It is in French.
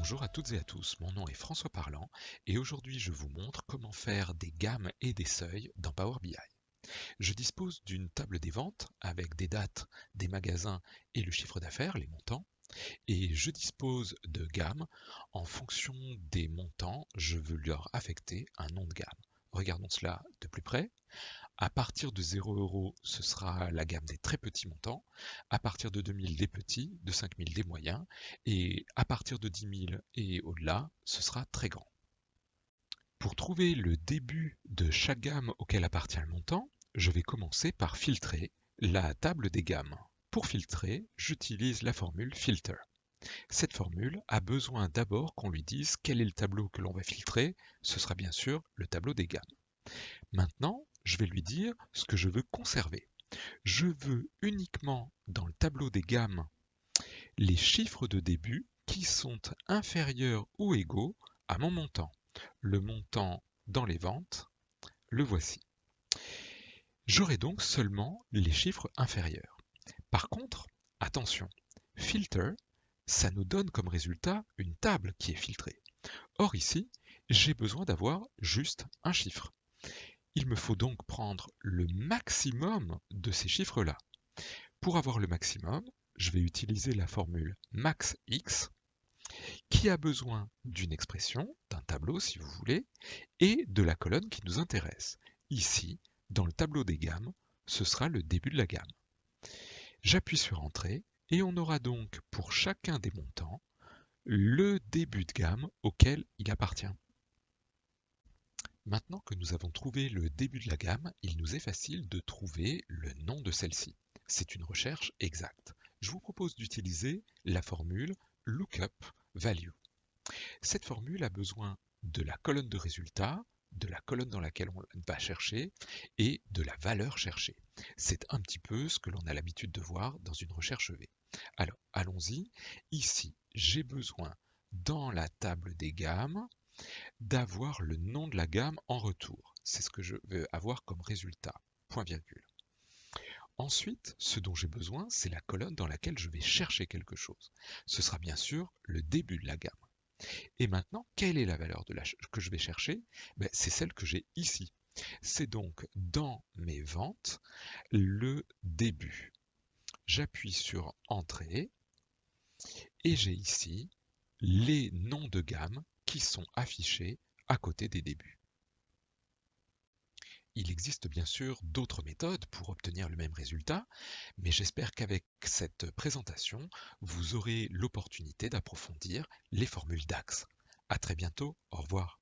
Bonjour à toutes et à tous, mon nom est François Parlant et aujourd'hui je vous montre comment faire des gammes et des seuils dans Power BI. Je dispose d'une table des ventes avec des dates, des magasins et le chiffre d'affaires, les montants, et je dispose de gammes. En fonction des montants, je veux leur affecter un nom de gamme. Regardons cela de plus près. À partir de 0 €, ce sera la gamme des très petits montants. À partir de 2000, des petits, de 5000, des moyens. Et à partir de 10 000 et au-delà, ce sera très grand. Pour trouver le début de chaque gamme auquel appartient le montant, je vais commencer par filtrer la table des gammes. Pour filtrer, j'utilise la formule filter. Cette formule a besoin d'abord qu'on lui dise quel est le tableau que l'on va filtrer. Ce sera bien sûr le tableau des gammes. Maintenant, je vais lui dire ce que je veux conserver. Je veux uniquement dans le tableau des gammes les chiffres de début qui sont inférieurs ou égaux à mon montant. Le montant dans les ventes, le voici. J'aurai donc seulement les chiffres inférieurs. Par contre, attention, filter, ça nous donne comme résultat une table qui est filtrée. Or ici, j'ai besoin d'avoir juste un chiffre. Il me faut donc prendre le maximum de ces chiffres-là. Pour avoir le maximum, je vais utiliser la formule maxx qui a besoin d'une expression, d'un tableau si vous voulez, et de la colonne qui nous intéresse. Ici, dans le tableau des gammes, ce sera le début de la gamme. J'appuie sur Entrée et on aura donc pour chacun des montants le début de gamme auquel il appartient. Maintenant que nous avons trouvé le début de la gamme, il nous est facile de trouver le nom de celle-ci. C'est une recherche exacte. Je vous propose d'utiliser la formule lookup value. Cette formule a besoin de la colonne de résultats, de la colonne dans laquelle on va chercher et de la valeur cherchée. C'est un petit peu ce que l'on a l'habitude de voir dans une recherche V. Alors, allons-y. Ici, j'ai besoin dans la table des gammes d'avoir le nom de la gamme en retour. C'est ce que je veux avoir comme résultat, point virgule. Ensuite, ce dont j'ai besoin, c'est la colonne dans laquelle je vais chercher quelque chose. Ce sera bien sûr le début de la gamme. Et maintenant, quelle est la valeur que je vais chercher? C'est celle que j'ai ici. C'est donc dans mes ventes, le début. J'appuie sur Entrée et j'ai ici les noms de gamme qui sont affichés à côté des débuts. Il existe bien sûr d'autres méthodes pour obtenir le même résultat, mais j'espère qu'avec cette présentation, vous aurez l'opportunité d'approfondir les formules DAX. À très bientôt, au revoir.